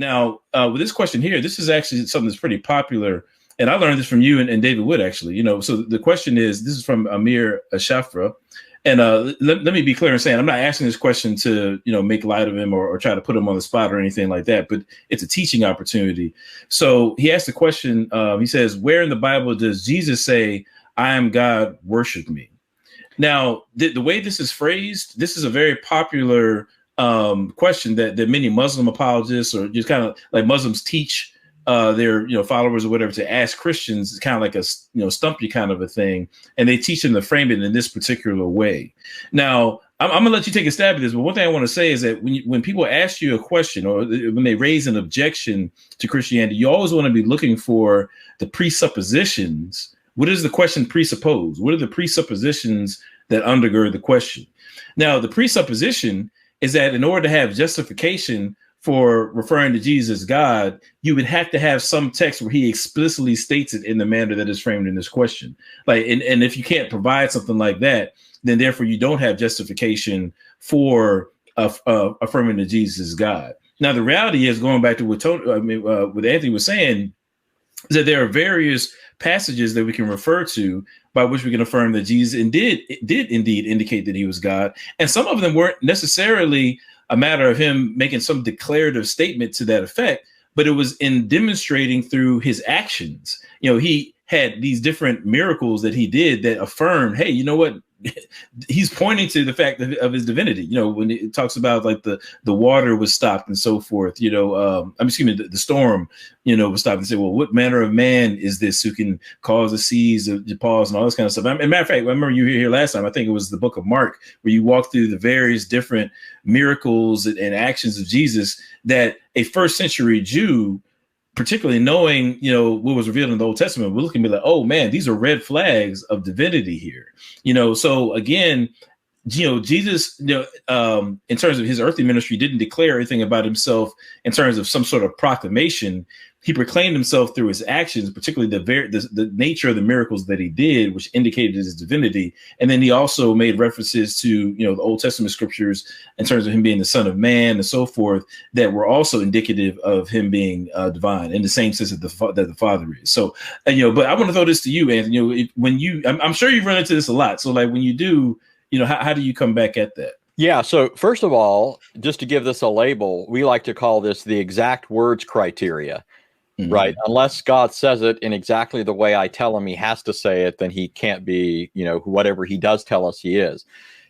Now, with this question here, this is actually something that's pretty popular. And I learned this from you and David Wood, actually. So the question is, this is from Amir Shafra. And let me be clear in saying I'm not asking this question to, make light of him or try to put him on the spot or anything like that, but it's a teaching opportunity. So he asked the question, he says, where in the Bible does Jesus say, I am God, worship me? Now, the way this is phrased, this is a very popular question that many Muslim apologists or just kind of like Muslims teach their followers or whatever to ask Christians. It's kind of like a stump you kind of a thing, and they teach them to frame it in this particular way. Now, I'm gonna let you take a stab at this, but one thing I want to say is that when people ask you a question or when they raise an objection to Christianity, you always want to be looking for the presuppositions. What does the question presuppose? What are the presuppositions that undergird the question? Now, the presupposition is that in order to have justification for referring to Jesus as God, you would have to have some text where he explicitly states it in the manner that is framed in this question. And if you can't provide something like that, then therefore you don't have justification for affirming that Jesus is God. Now, the reality is, going back to what Anthony was saying, is that there are various passages that we can refer to by which we can affirm that Jesus did indeed indicate that he was God. And some of them weren't necessarily a matter of him making some declarative statement to that effect, but it was in demonstrating through his actions. He had these different miracles that he did that affirmed, hey, you know what? He's pointing to the fact of his divinity. When it talks about like the water was stopped and so forth, the storm, was stopped and said, well, what manner of man is this who can cause the seas to pause and all this kind of stuff? As a matter of fact, I remember you were here last time. I think it was the book of Mark, where you walk through the various different miracles and actions of Jesus that a first century Jew, particularly knowing, what was revealed in the Old Testament, we're looking at like, oh man, these are red flags of divinity here. So again, Jesus, in terms of his earthly ministry, didn't declare anything about himself in terms of some sort of proclamation. He proclaimed himself through his actions, particularly the nature of the miracles that he did, which indicated his divinity. And then he also made references to, the Old Testament scriptures in terms of him being the Son of Man and so forth, that were also indicative of him being divine in the same sense that the Father is. So, but I want to throw this to you, Anthony. I'm sure you've run into this a lot. So like when you do, how do you come back at that? Yeah. So first of all, just to give this a label, we like to call this the exact words criteria. Mm-hmm. Right. Unless God says it in exactly the way I tell him he has to say it, then he can't be, whatever he does tell us he is.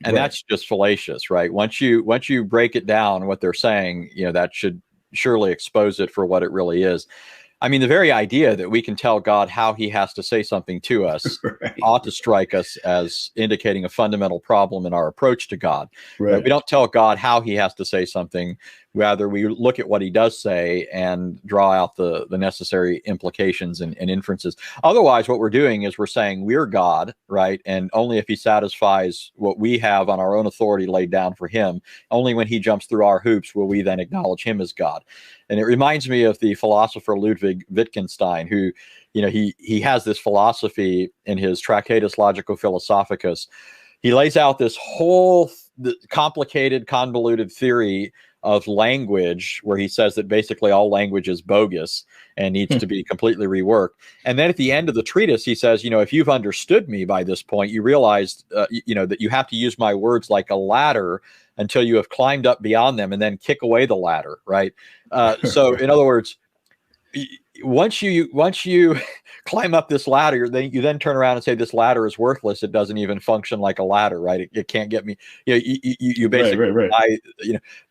And right. That's just fallacious, right? Once you break it down, what they're saying, that should surely expose it for what it really is. I mean, the very idea that we can tell God how he has to say something to us right. ought to strike us as indicating a fundamental problem in our approach to God. Right. We don't tell God how he has to say something. Rather, we look at what he does say and draw out the necessary implications and inferences. Otherwise, what we're doing is we're saying we're God, right? And only if he satisfies what we have on our own authority laid down for him, only when he jumps through our hoops will we then acknowledge him as God. And it reminds me of the philosopher Ludwig Wittgenstein, who, he has this philosophy in his Tractatus Logico Philosophicus. He lays out this whole complicated, convoluted theory of language, where he says that basically all language is bogus and needs to be completely reworked. And then at the end of the treatise, he says, if you've understood me by this point, you realize, that you have to use my words like a ladder until you have climbed up beyond them and then kick away the ladder, right? So in other words, once you climb up this ladder, you then turn around and say this ladder is worthless. It doesn't even function like a ladder, right? It can't get me. You basically, right.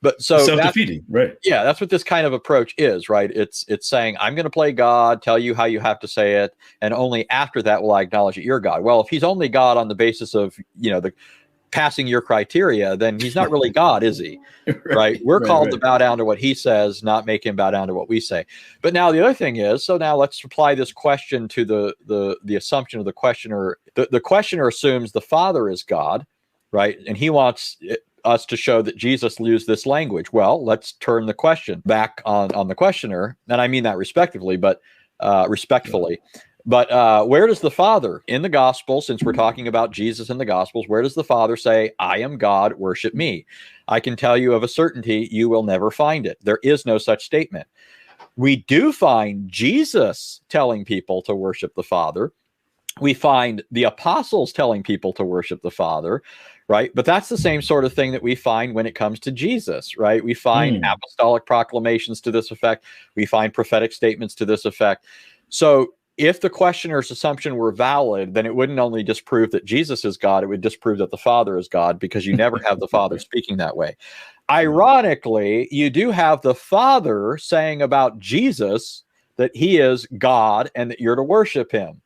But so self-defeating, right? Yeah, that's what this kind of approach is, right? It's saying I'm going to play God, tell you how you have to say it, and only after that will I acknowledge that you're God. Well, if he's only God on the basis of the passing your criteria, then he's not really God, is he? Right? We're called to bow down to what he says, not make him bow down to what we say. But now the other thing is, so now let's apply this question to the assumption of the questioner. The questioner assumes the Father is God, right? And he wants us to show that Jesus used this language. Well, let's turn the question back on the questioner, and I mean that respectively, but respectfully. But where does the Father in the gospel, since we're talking about Jesus in the gospels, where does the Father say, I am God, worship me? I can tell you of a certainty, you will never find it. There is no such statement. We do find Jesus telling people to worship the Father. We find the apostles telling people to worship the Father, right? But that's the same sort of thing that we find when it comes to Jesus, right? We find apostolic proclamations to this effect. We find prophetic statements to this effect. So if the questioner's assumption were valid, then it wouldn't only disprove that Jesus is God, it would disprove that the Father is God, because you never have the Father speaking that way. Ironically, you do have the Father saying about Jesus that he is God and that you're to worship him.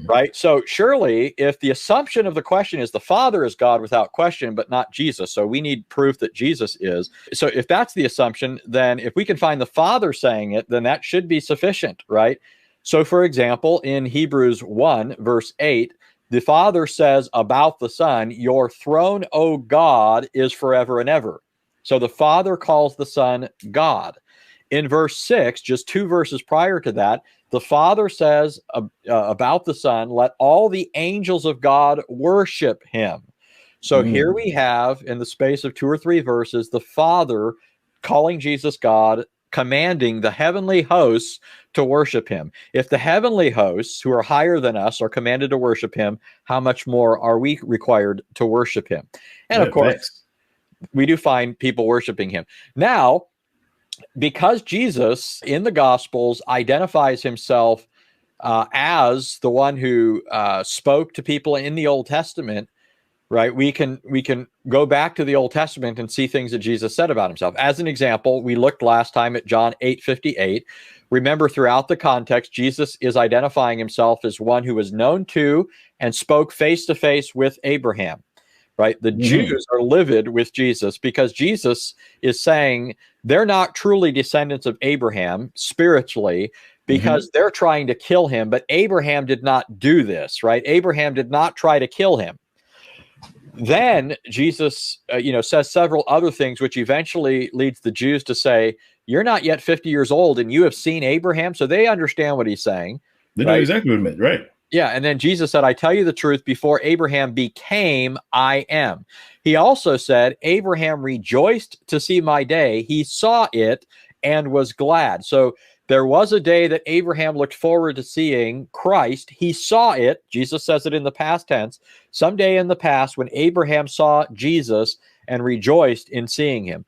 Right? So surely if the assumption of the question is the Father is God without question, but not Jesus, so we need proof that Jesus is. So if that's the assumption, then if we can find the Father saying it, then that should be sufficient, right? So for example, in Hebrews 1 verse 8, the Father says about the Son, your throne, O God, is forever and ever. So the Father calls the Son God. In verse 6, just 2 verses prior to that, the Father says about the Son, let all the angels of God worship him. So here we have, in the space of 2 or 3 verses, the Father calling Jesus God, commanding the heavenly hosts to worship him. If the heavenly hosts, who are higher than us, are commanded to worship him, how much more are we required to worship him? And of course, we do find people worshiping him. Now, because Jesus in the Gospels identifies himself as the one who spoke to people in the Old Testament, right? We can go back to the Old Testament and see things that Jesus said about himself. As an example, we looked last time at John 8:58. Remember, throughout the context, Jesus is identifying himself as one who was known to and spoke face to face with Abraham. Right? The Jews are livid with Jesus because Jesus is saying they're not truly descendants of Abraham spiritually, because they're trying to kill him. But Abraham did not do this, right? Abraham did not try to kill him. Then Jesus, says several other things, which eventually leads the Jews to say, you're not yet 50 years old and you have seen Abraham. So they understand what he's saying. They know exactly what it meant, right? Yeah, and then Jesus said, I tell you the truth, before Abraham became, I am. He also said, Abraham rejoiced to see my day. He saw it and was glad. So there was a day that Abraham looked forward to seeing Christ. He saw it. Jesus says it in the past tense. Someday in the past when Abraham saw Jesus and rejoiced in seeing him.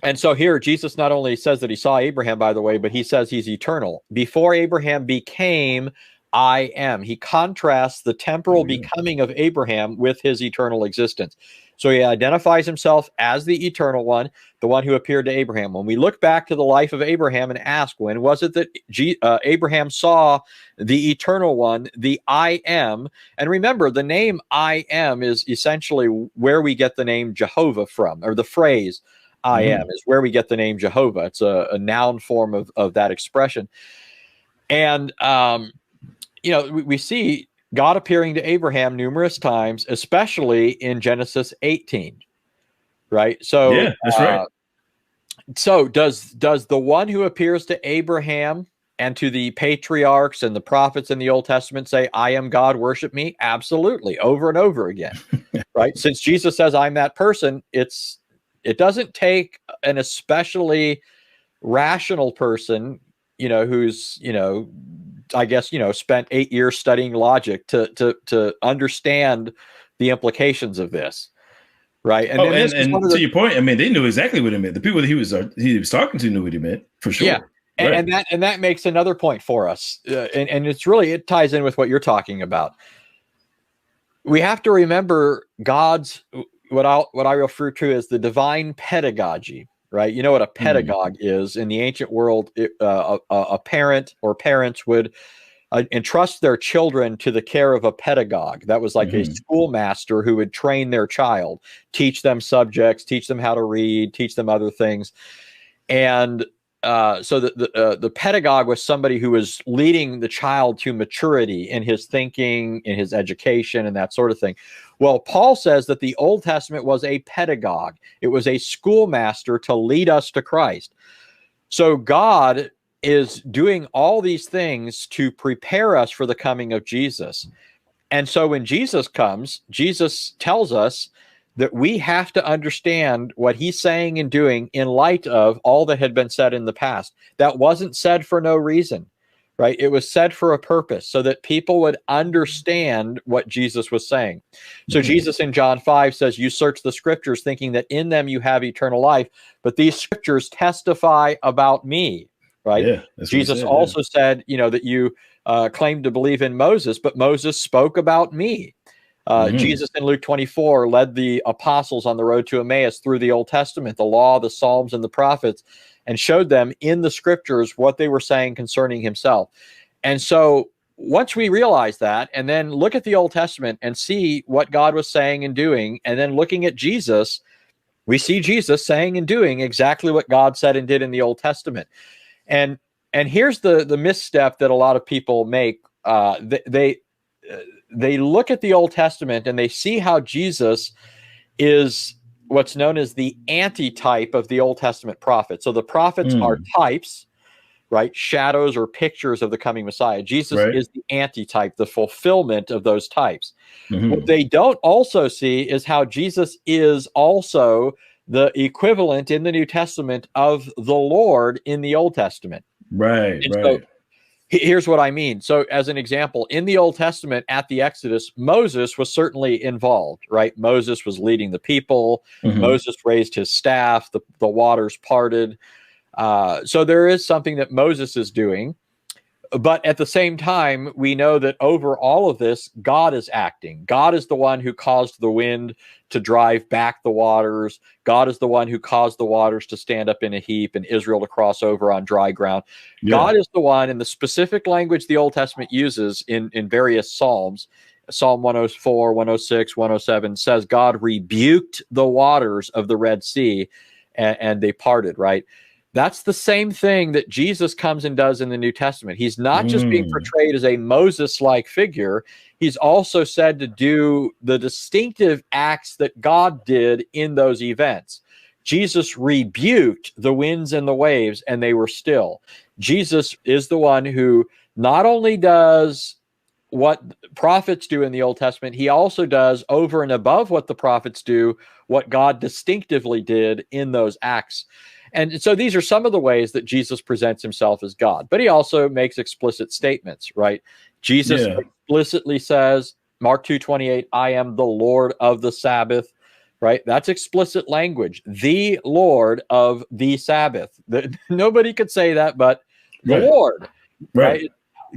And so here, Jesus not only says that he saw Abraham, by the way, but he says he's eternal. Before Abraham became, I am. He contrasts the temporal becoming of Abraham with his eternal existence. So he identifies himself as the eternal one, the one who appeared to Abraham. When we look back to the life of Abraham and ask, when was it that Abraham saw the eternal one, the I am? And remember, the name I am is essentially where we get the name Jehovah from, or the phrase I am is where we get the name Jehovah. It's a noun form of that expression. And, we see God appearing to Abraham numerous times, especially in Genesis 18, right? So, yeah, that's right. So does the one who appears to Abraham and to the patriarchs and the prophets in the Old Testament say, I am God, worship me? Absolutely, over and over again, right? Since Jesus says, I'm that person, it doesn't take an especially rational person, who's, I guess, spent 8 years studying logic to understand the implications of this, right? And, to your point, I mean, they knew exactly what it meant. The people that he was talking to knew what he meant, for sure. Yeah, and that makes another point for us, and it ties in with what you're talking about. We have to remember God's what I refer to as the divine pedagogy, right? You know what a pedagogue is in the ancient world. A parent or parents would entrust their children to the care of a pedagogue. That was like a schoolmaster who would train their child, teach them subjects, teach them how to read, teach them other things. And so the pedagogue was somebody who was leading the child to maturity in his thinking, in his education, and that sort of thing. Well, Paul says that the Old Testament was a pedagogue. It was a schoolmaster to lead us to Christ. So God is doing all these things to prepare us for the coming of Jesus. And so when Jesus comes, Jesus tells us that we have to understand what he's saying and doing in light of all that had been said in the past. That wasn't said for no reason, right? It was said for a purpose, so that people would understand what Jesus was saying. So Jesus in John 5 says, you search the scriptures thinking that in them you have eternal life, but these scriptures testify about me, right? Yeah, Jesus also said, that you claim to believe in Moses, but Moses spoke about me. Jesus in Luke 24 led the apostles on the road to Emmaus through the Old Testament, the law, the Psalms, and the prophets, and showed them in the scriptures what they were saying concerning himself. And so once we realize that, and then look at the Old Testament and see what God was saying and doing, and then looking at Jesus, we see Jesus saying and doing exactly what God said and did in the Old Testament. And here's the misstep that a lot of people make. They look at the Old Testament and they see how Jesus is what's known as the antitype of the Old Testament prophets. So the prophets are types, right? Shadows or pictures of the coming Messiah. Jesus is the antitype, the fulfillment of those types. What they don't also see is how Jesus is also the equivalent in the New Testament of the Lord in the Old Testament. Right. So here's what I mean. So as an example, in the Old Testament at the Exodus, Moses was certainly involved, right? Moses was leading the people. Moses raised his staff. The waters parted. So there is something that Moses is doing. But at the same time, we know that over all of this, God is acting. God is the one who caused the wind to drive back the waters. God is the one who caused the waters to stand up in a heap and Israel to cross over on dry ground. God is the one, in the specific language the Old Testament uses in various Psalms. Psalm 104, 106, 107 says God rebuked the waters of the Red Sea and they parted, right? That's the same thing that Jesus comes and does in the New Testament. He's not just being portrayed as a Moses-like figure. He's also said to do the distinctive acts that God did in those events. Jesus rebuked the winds and the waves, and they were still. Jesus is the one who not only does what prophets do in the Old Testament, he also does, over and above what the prophets do, what God distinctively did in those acts. And so these are some of the ways that Jesus presents himself as God. But he also makes explicit statements, right? Jesus explicitly says, Mark 2:28, I am the Lord of the Sabbath, right? That's explicit language. The Lord of the Sabbath. Nobody could say that but the Lord, right?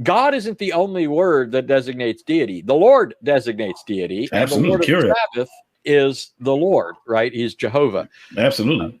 God isn't the only word that designates deity. The Lord designates deity. Absolutely. And the Lord of the Sabbath is the Lord, right? He's Jehovah. Absolutely.